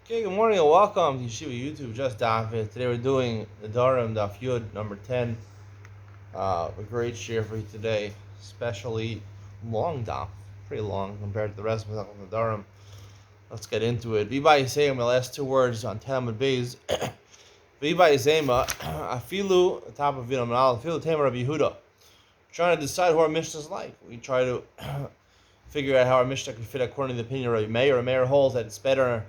Okay, good morning and welcome to Yeshiva YouTube, just Daf It. Today we're doing Nedarim, Daf Yud, number 10. A great share for you today, especially long Daf, pretty long compared to the rest of the Nedarim. Let's get into it. Viva Yisema, my last two words on Talmud Beis. Viva Yisema, Afilu, the top of Vidam Al, Afilu Tamer of Yehuda. Trying to decide who our Mishnah is like. We try to figure out how our Mishnah can fit according to the opinion of Meir. Meir holds that it's better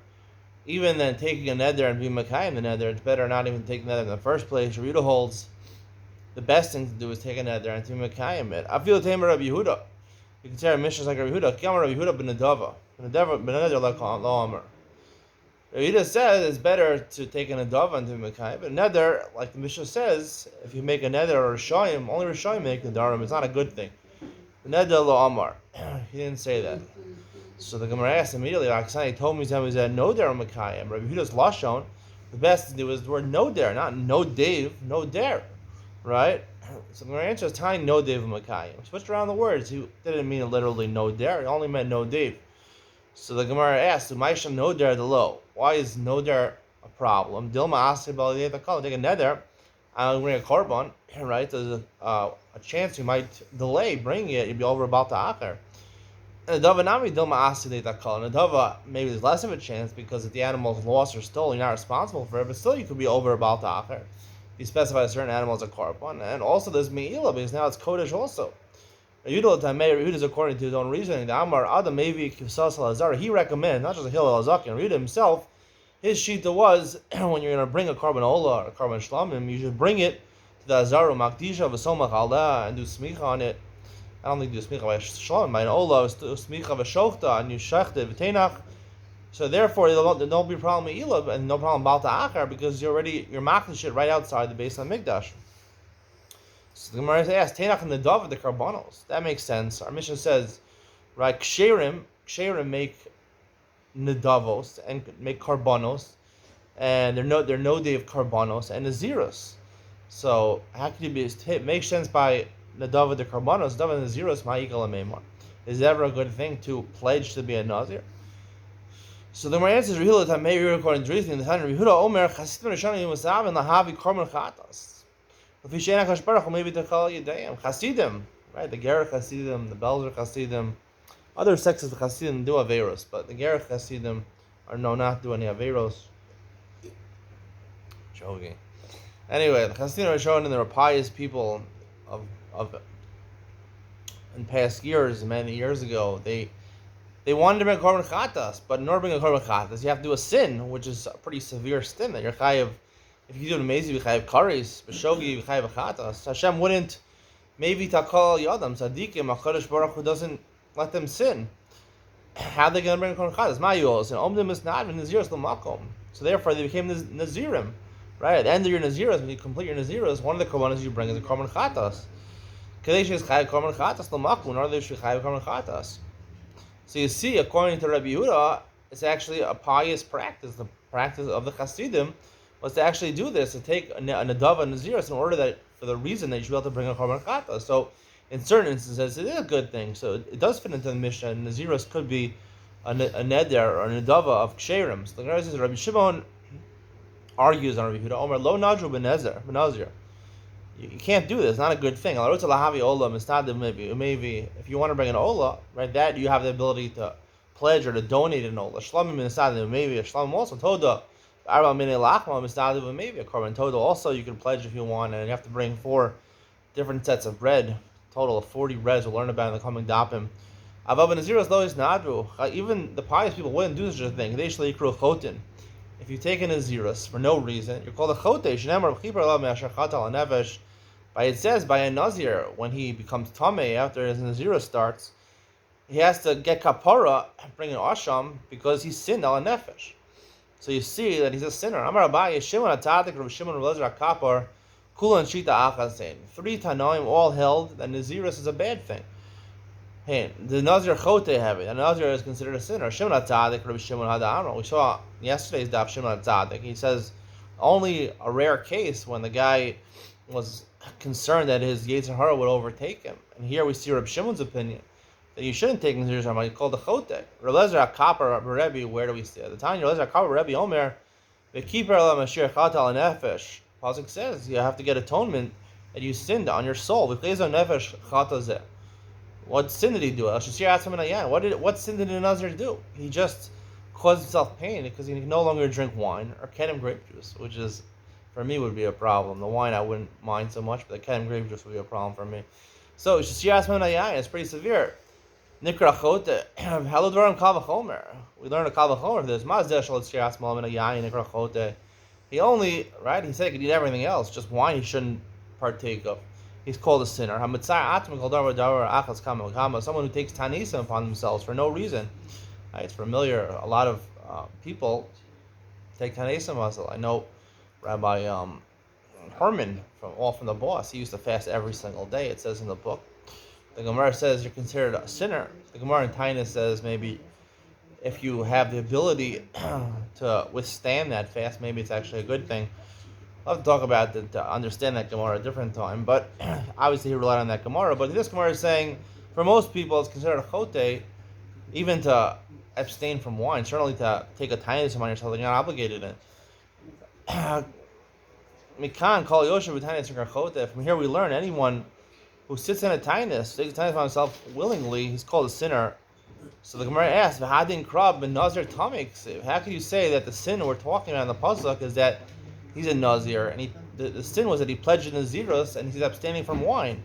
even than taking a neder and being Makayim the neder. It's better not even take neder in the first place. Yehuda holds the best thing to do is take a neder and to be Makayim it. I feel the tamer of Yehuda. You can say our Mishnah like Rabbi Yehuda. Kiyam Rabbi Yehuda ben Nedava. Ben Neder like lo Amar. Yehuda says it's better to take a Nedava and to be Makayim. But neder, like the Mishnah says, if you make a neder or a Rishayim, only Rishayim make Nedarim. It's not a good thing. Neder lo Amar. He didn't say that. So the Gemara asked immediately, Aksani told me he said no der Makayim. Rabbi Yehuda's lashon, the best to do is the word no der, not no Dave, no der, right? So the Gemara answers tying no Dave Makayim. Switched around the words. He didn't mean literally no der. He only meant no Dave. So the Gemara asked, Maisha no der the low. Why is no der a problem? Dilma asked about the call. Take a neder. I'm bring a korban, right? There's a chance you might delay bringing it. You'd be over about the acher. And Nedava, maybe there's less of a chance because if the animal's lost or stolen, you're not responsible for it, but still you could be over about the acher. You specify a certain animal as a korban, and also there's me'ila because now it's kodesh also. Yehuda is according to his own reasoning. The Amar Adam Mevi Kivsas Lazar, he recommends not just a Hillel Azakin, Yehuda himself. His shita was when you're going to bring a korban ola or a korban shlamim, you should bring it to the Azaru Makdisha v'Somach Alda and do smicha on it. I don't think you do smicha by shalom. By an ola, smicha v'shofta, and you shechta v'tenach. So therefore, there'll be a problem with ilah and no problem about the achar because you're making shit right outside the base of Mikdash. So the Gemara says, tenach and the dove the karbanos. That makes sense. Our mission says, right? Ksherim make nedavos and make karbanos, and they're no day of karbanos and naziros. So how can you be? It makes sense by Nadav the Karbanos, Nadav the Naziros, Ma'ikal Meimar. Is it ever a good thing to pledge to be a Nazir? So the Gemara answers, Rehulah Tamei, according to reasoning, the Tanner, Rehulah Omer, Chasidim Rishonim Yimusav, and Lahavi Korban Chatas. If you Shena Kashbarach, maybe to call Yedayim. Chasidim, right? The Gerach Chasidim, the Belzer Chasidim, other sects of the Chasidim do Averos, but the Gerach Chasidim are not do any Averos. Joking. Anyway, the Chasidim are shown in the pious people of in past years, many years ago, they wanted to bring a korban chatas, but in order to bring a korban chatas, you have to do a sin, which is a pretty severe sin that you're chayiv. If you do an amazing, you chayiv kares, b'shogi you chayiv chatas. Hashem wouldn't maybe takal yadam tzadikim Hakadosh Baruch Hu doesn't let them sin. How are they going to bring a korban chatas? Mayos and omdim is not in naziros l'makom. So therefore, they became nazirim. Right at the end of your naziros, when you complete your naziros, one of the korbanos you bring is a korban chatas. Kadesh is chayiv korban chatas l'makom, or they should chayiv korban chatas. So you see, according to Rabbi Yehuda, it's actually a pious practice. The practice of the Hasidim was to actually do this, to take a nadav and naziros in order that, for the reason that you should be able to bring a korban chatas. So in certain instances, it is a good thing. So it does fit into the Mishnah. And naziros could be a neder or a nadava of ksherim. So the Gemara says Rabbi Shimon argues on Rabbi Yehuda, Omer lo nadru benazir. You can't do this. It's not a good thing. Maybe if you want to bring an ola, right, that you have the ability to pledge or to donate an ola. Shlamim mistadim maybe a shlamim also toda. Arba mine lachma mistadim maybe a korban toda. Also, you can pledge if you want, and you have to bring 4 different sets of bread. Total of 40 breads. We'll learn about in the coming dapim. Avav naziros lo is nadru. Even the pious people wouldn't do such a thing. They shli yikru chotin. If you take a nazirus for no reason, you're called a chotesh. By it says by a nazir when he becomes tamei after his nazirus starts, he has to get kapara, bring an asham because he sinned al nefesh. So you see that he's a sinner. Amar Abaye Shimon Atadik Rav Shimon Lezer Kapar Kulan Shita Achasein. 3 Tanoim all held that nazirus is a bad thing. Hey, the Nazir Chote have it. A Nazir is considered a sinner. Shimon HaTzadik, Rabbi Shimon HaDa'amra. We saw yesterday's Daf Shimon HaTzadik. He says only a rare case when the guy was concerned that his Yetzer Hara would overtake him. And here we see Rabbi Shimon's opinion that you shouldn't take Nazir Shamay called the Chote. Relezer HaKapar Rebbe, where do we see it? The time Relezer HaKapar Rebbe Omer, the keeper of Mashiach Chatal Nefesh. Pasuk says you have to get atonement that you sinned on your soul. What sin did he do? What sin did the Nazir do? He just caused himself pain because he can no longer drink wine or Kedim grape juice, which is, for me, would be a problem. The wine I wouldn't mind so much, but the Kedim grape juice would be a problem for me. So it's pretty severe. Nikra Chote, Halodvarim Kavachomer. We learn a Kavachomer for this. Mazdeh Shal Shiras Malam Yayin Nikra Chote. He only, right? He said he could eat everything else, just wine he shouldn't partake of. He's called a sinner. Someone who takes tanisa upon themselves for no reason. Right? It's familiar. A lot of people take tanisa muscle. I know Rabbi Herman from the boss. He used to fast every single day. It says in the book. The Gemara says you're considered a sinner. The Gemara in Tainus says maybe if you have the ability to withstand that fast, maybe it's actually a good thing. I'll have to talk about it to understand that Gemara at a different time, but obviously he relied on that Gemara. But this Gemara is saying, for most people, it's considered a chote, even to abstain from wine, certainly to take a tainus on yourself, you're not obligated in. Mikan kol yoshev b'tainus chote. From here we learn anyone who sits in a tainus, takes a tainus on himself willingly, he's called a sinner. So the Gemara asks, "V'hadin krab ben nazir tamik." How can you say that the sin we're talking about in the pasuk is that he's a nazir, and the sin was that he pledged in Nazirus and he's abstaining from wine?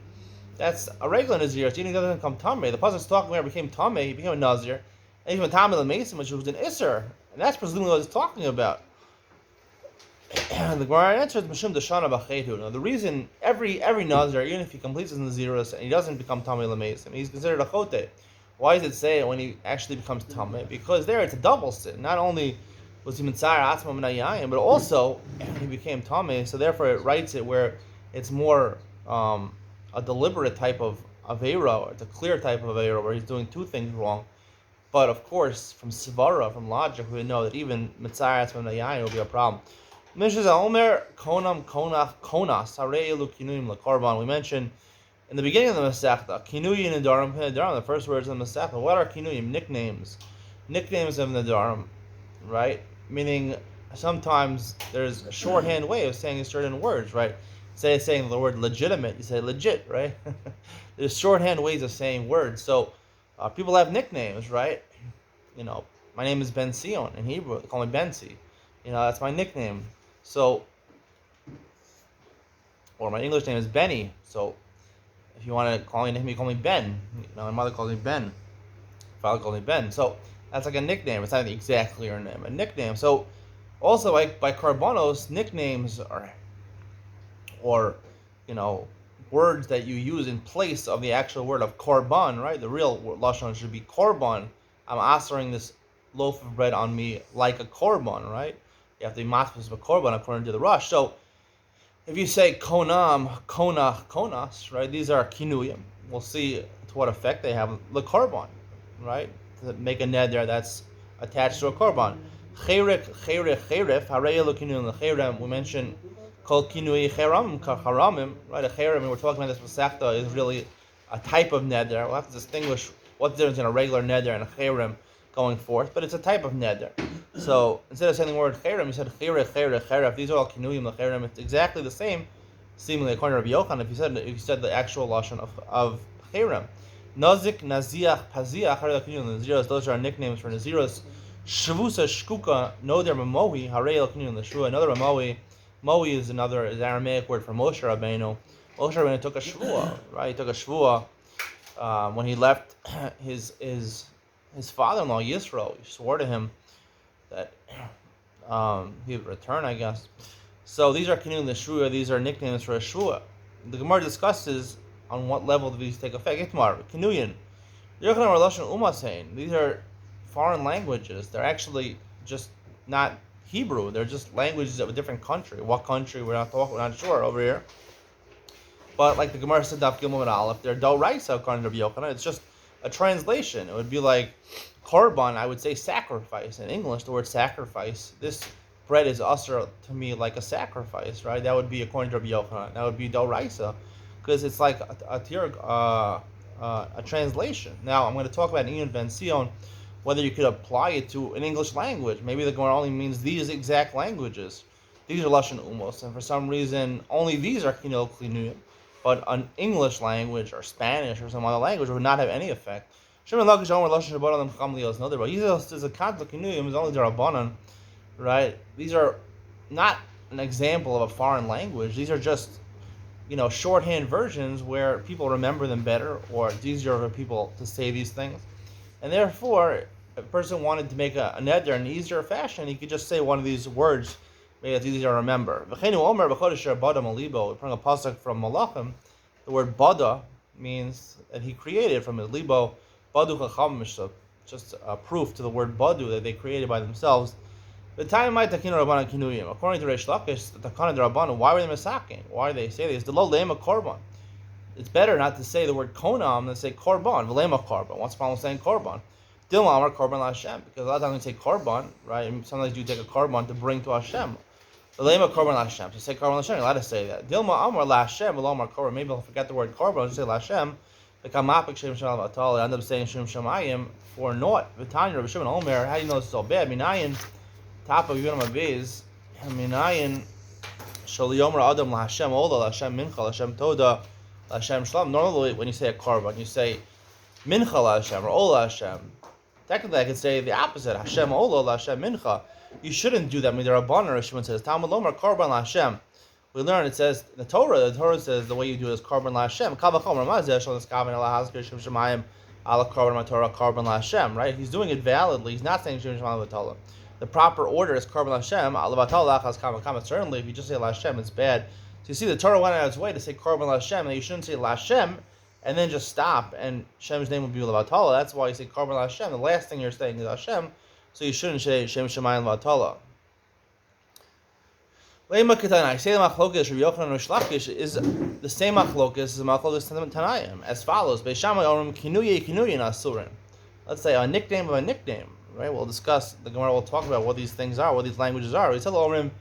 That's a regular Nazirus. Even if he doesn't become tamei. The pasuk is talking where he became tamei, he became a nazir, and he became a tamei l'meisim, which was an isser, and that's presumably what it's talking about. The Gemara answers Mishum Deshana B'Chetu. Now the reason every nazir, even if he completes his Nazirus and he doesn't become tamei l'meisim, he's considered a chote. Why does it say when he actually becomes tamei? Because there it's a double sin. Not only was he mitzayir atzma min hayayim, but also he became tamei. So therefore it writes it where it's more a deliberate type of aveira, or it's a clear type of aveira where he's doing two things wrong. But of course, from svara, from logic, we know that even mitzayir atzma min hayayim will be a problem. Mishas Omer konam konach konas harei elu kinuyim lekorban. We mentioned in the beginning of the Masechta, kinuyim Nedarim, the first words of the Masechta. What are kinuyim? Nicknames of Nedarim, right? Meaning sometimes there's a shorthand way of saying certain words, right? Saying the word legitimate, you say legit, right? There's shorthand ways of saying words. So people have nicknames, right? My name is Ben Sion in Hebrew. They call me Bensi. That's my nickname. So, or my English name is Benny. So, if you want to call me a name, you call me Ben. My mother calls me Ben. Father calls me Ben. So that's like a nickname. It's not exactly her name, a nickname. So, also like by karbanos, nicknames are, or words that you use in place of the actual word of korban, right? The real lashon should be korban. I'm offering this loaf of bread on me like a korban, right? You have to be matfus of a korban according to the Rush. So if you say konam, kona, konas, right? These are kinuyim. We'll see to what effect they have the korban, right? To make a neder that's attached to a korban. Cherif, harei elu kinuyim lecherem. We mentioned kol kinui cheramim kacharamim, right? A cherem, we're talking about this masechta, is really a type of neder. We'll have to distinguish what's the difference in a regular neder and a cherem going forth, but it's a type of neder. So instead of saying the word cherem, you said cheref. These are all kinuyim lecherem. It's exactly the same, seemingly according to Rabbi Yochanan. If you said the actual lashon of cherem, nazik, naziach, paziach, naziros. Those are our nicknames for naziros. Shavusa shkuka, noder mamohi, harei el kinuyim l'shua. Another mamohi. Mohi is another Aramaic word for Moshe Rabbeinu. Moshe Rabbeinu took a shvua, right? He took a shvua when he left his father-in-law Yisro. He swore to him that he would return, I guess. So these are kinuyim l'shvua. These are nicknames for a shvua. The Gemara discusses on what level do these take effect. Itmar kinuyim. These are foreign languages. They're actually just not Hebrew. They're just languages of a different country. What country? We're not sure over here. But like the Gemara said, Daf Gimel and Aleph, they're doraisa according to Rabbi Yochanan. It's just a translation. It would be like korban. I would say sacrifice in English. The word sacrifice. This bread is usher to me like a sacrifice, right? That would be according to Rabbi Yochanan. That would be doraisa, because it's like a a translation. Now, I'm going to talk about Ian Ben Sion, whether you could apply it to an English language. Maybe the Gemara only means these exact languages. These are Lashon Umos, and for some reason, only these are Kinol Klinuyim. But an English language or Spanish or some other language would not have any effect. Shimon Lakish Omer Lashon Shabbat Cham Lios Nadir. But there's a conflict Kinuyim is only the Rabbanan, right? These are not an example of a foreign language. These are just, shorthand versions where people remember them better, or it's easier for people to say these things. And therefore, if a person wanted to make a neder in an easier fashion, he could just say one of these words. Maybe it's easier to remember. We bring a pasuk from Malachim. The word bada means that he created from his libo. Badu chacham, just a proof to the word badu that they created by themselves. The time might takinu rabbanan kinuyim. According to Reish Lakish, the takana de rabbanan. Why were they misaking? Why do they say this? The lo lema korban. It's better not to say the word konam than say korban. V'lema korban. What's the problem with saying korban? Dilma amar korban Hashem, because a lot of times we say korban, right? And sometimes you take a korban to bring to Hashem. V'lema korban Hashem. So say korban Hashem. You're allowed to say that. Dilma amar Hashem. V'lo amar korban. Maybe I'll forget the word korban. I'll just say Hashem. The kamapik shem shalom atal. I end up saying shem shamayim for naught. V'tanya Rabbi Shimon Omer. How do you know it's so bad? Minayin. Top of Yom Abiz, Minayin, Shaliyomer Adam LaHashem Ola, LaHashem Mincha, LaHashem Toda, LaHashem Shalom. Normally, when you say a korban, you say Mincha LaHashem or Ola LaHashem. Technically, I could say the opposite, Hashem Ola, LaHashem Mincha. You shouldn't do that. I mean, there are Rabbanan, Shimon says, Talmud Lomer Korban LaHashem. We learn, it says, the Torah says the way you do it is Korban LaHashem. Kavachomer Mazeh, Shalom Eskaven, LaHazkir, Shem Shemayim, Ala Korban Torah, Korban LaHashem, right? He's doing it validly. He's not saying Shem Shemayim V'Torah. The proper order is Korban Hashem. Certainly, if you just say Hashem, it's bad. So you see, the Torah went out of its way to say Korban Hashem, and you shouldn't say Hashem and then just stop, and Shem's name would be Levatala. That's why you say Korban Hashem. The last thing you're saying is Hashem, so you shouldn't say Shem Shemayim Levatala. Lema Ketana, I say the Machlokas, Rabbi Yochanan Reish Lakish is the same Machlokas as the Machlokas Tanayim, as follows: Beis Shammai Orim Kinuye Kinuyin Asurim. Let's say a nickname of a nickname. Right, we'll discuss. The Gemara will talk about what these things are, what these languages are. We tell Orim,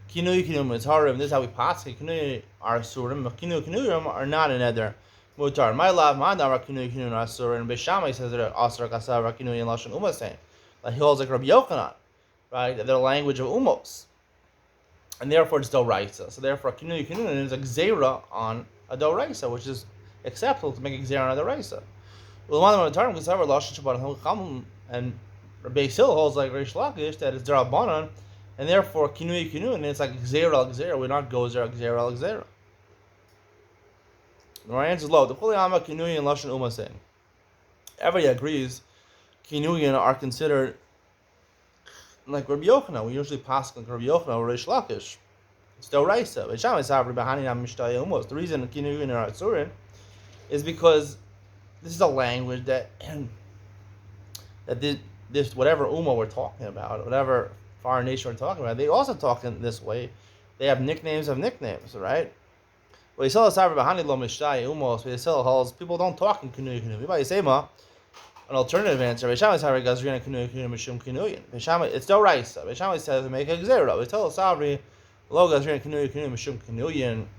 Kinu Kinuyim is Harim. This is how we pass. Kinu are Surim. Kinu Kinuyim are not an Eder. Mutar. My love, Mandar Kinu Kinuyim are Surim. Beis Shammai says that Asar Kasav Kinuyim Lashon Umasein. Like he holds like Rabbi Yochanan, right? They're the language of Umos, and therefore it's Doraisa. So therefore Kinu Kinuyim is a Gzeira on a Doraisa, which is acceptable to make a Gzeira on a Doraisa. And Rabbi Sil holds like Reish Lakish that it's Darabanan, and therefore Kinui, and it's like Gzeira al Gzeira. We're not Gozer Gzeira al Gzeira. The answer is low. The Kuliyama Kinui and Lashon Umasein. Everybody agrees Kinuyin are considered like Rabbi Yochanan. We usually pass like Rabbi Yochanan or Reish Lakish. It's Doraisa. The reason Kinuyin are Atzurin is because this is a language that this whatever Ummah we're talking about, whatever foreign nation we're talking about, they also talk in this way. They have nicknames of nicknames, right? Well, people don't talk in Kinu. An alternative answer, it's Doraisa. Beishamai says to make a Gzera. We tell Sabri, the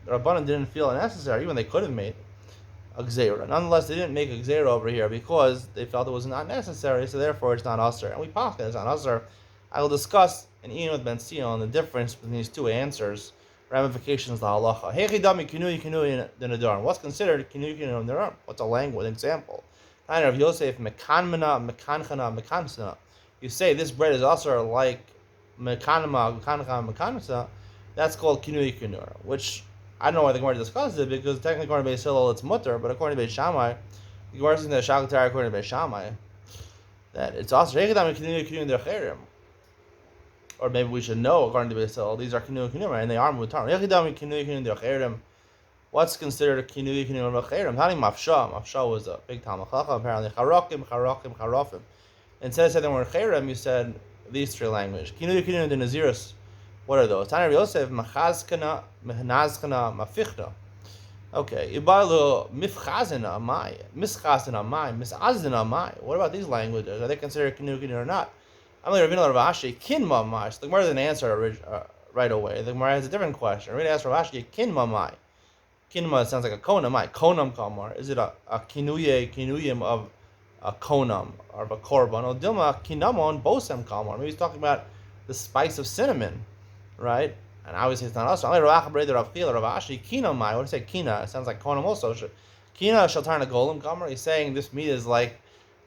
Rabbanan didn't feel it necessary, even they could have made a Gzeira. Nonetheless, they didn't make a Gzeira over here because they felt it was not necessary, so therefore it's not Usr. And we pass it's not Usr. I will discuss in Ian with Ben Sion the difference between these two answers, ramifications of the halacha. What's considered Kinui Kinui Nedarim? What's a language example? Of Yosef, Mekanmana, Mekanchana, Mekansana. You say this bread is also like Mekanma, Mekancha, Mekansana. That's called Kinui Kinui, which I don't know why the Gemara discusses it, because technically according to Beis Hillel it's mutter, but according to Beis Shammai, the Gemara says that Shagatar according to Beis Shammai that it's also or maybe we should know according to Beis Hillel these are Kinui Kinui and they are mutar. What's considered a Kinui Kinui Recherim? Tani Mafsha. Mafsha was a big Talmud Chacham apparently. Charofim. Instead of saying the word Cherim, you said these three languages. Kinui Kinui the Naziris. What are those? Tani Yosef, Machazkana, Mehnazkana, Mafichna. Okay. Ibalu Mifchazina, Mai. Mischazina, Mai. Misazina, Mai. What about these languages? Are they considered Kinui Kinui or not? I'm going to Ravina Rav Ashi, Kinma Mai. So the Gemara didn't answer right away. The Gemara has a different question. Ravina asked Rav Ashi, Kinma Mai. Kinema sounds like a konam. My konam kamar. Is it a kinuyim of a konam or of a korban? Or dilma kinamon bosem kamar. Maybe he's talking about the spice of cinnamon, right? And obviously it's not us. I kina mai. What do you say kina? It sounds like konam also. Kina shaltarna golem kamar. He's saying this meat is like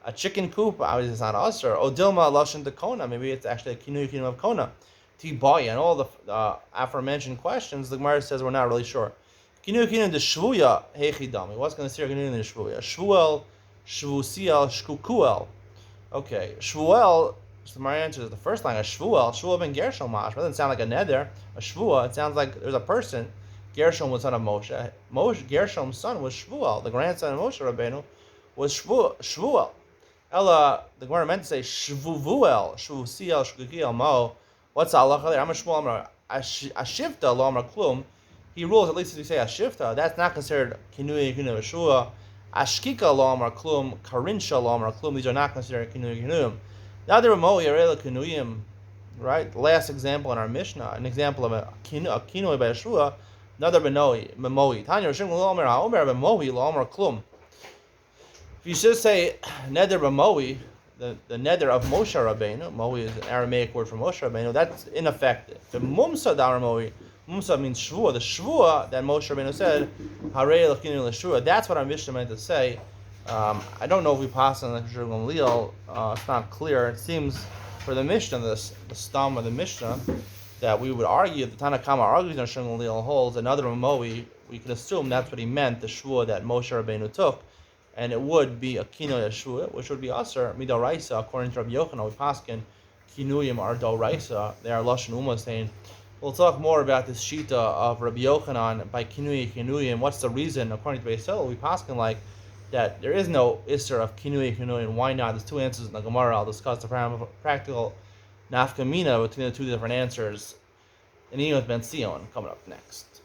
a chicken coop. Obviously it's not us. Or odilma lashon de kona. Maybe it's actually a kinuyim of kona. Tiboy and all the aforementioned questions. The Gemara says we're not really sure. Kinu de shvuya hechidami. What's going to say kinu de shvuya? Shvuel, shvusiel, shkukuel. Okay, shvuel. So my answer is the first line. A shvuel ben Gershom mash. It doesn't sound like a neder. A shvua. It sounds like there's a person. Gershom was son of Moshe. Gershom's son was Shvuel. The grandson of Moshe Rabbeinu was Shvuel. Ella, the Gemara meant to say shvuvuel, shvusiel, shkukiel mo. What's Allah there? I'm a Shmuel. Ashifta lo amar klum. He rules, at least if you say Ashifta, that's not considered Kinui Kinui Shua. Ashkika lo amar klum, Karinsha lo amar klum. These are not considered Kinui Kinuyim. Now there are Mo'i Arela Kinuyim, right? The last example in our Mishnah, an example of a Kinui by Shua, another Benoi. Tanya Rishim lo amar ha'omer Benoi lo amar klum. If you should say Neder Benoi, the neder of Moshe Rabbeinu, Mo'i is an Aramaic word for Moshe Rabbeinu, that's ineffective. The Mumsa Dar Mo'i, Mumsa means Shvua. The Shvua that Moshe Rabbeinu said, Harei L'chinu L'Shvua, that's what our Mishnah meant to say. I don't know if we pass on the Shurgum Leal, it's not clear. It seems for the Mishnah, the stam of the Mishnah, that we would argue, the Tanna Kama argues on Shurgum Leal holds, another Mo'i, we can assume that's what he meant, the Shvua that Moshe Rabbeinu took. And it would be a kino yeshua, which would be aser midoraisa, according to Rabbi Yochanan. We paskin kinuyim are doraisa. They are lashon uma saying. We'll talk more about this shita of Rabbi Yochanan by kinuyim. What's the reason? According to Beis Hillel, we paskin like that there is no iser of kinuyim. Why not? There's two answers in the Gemara. I'll discuss the practical nafkamina between the two different answers. And even with Ben Sion coming up next.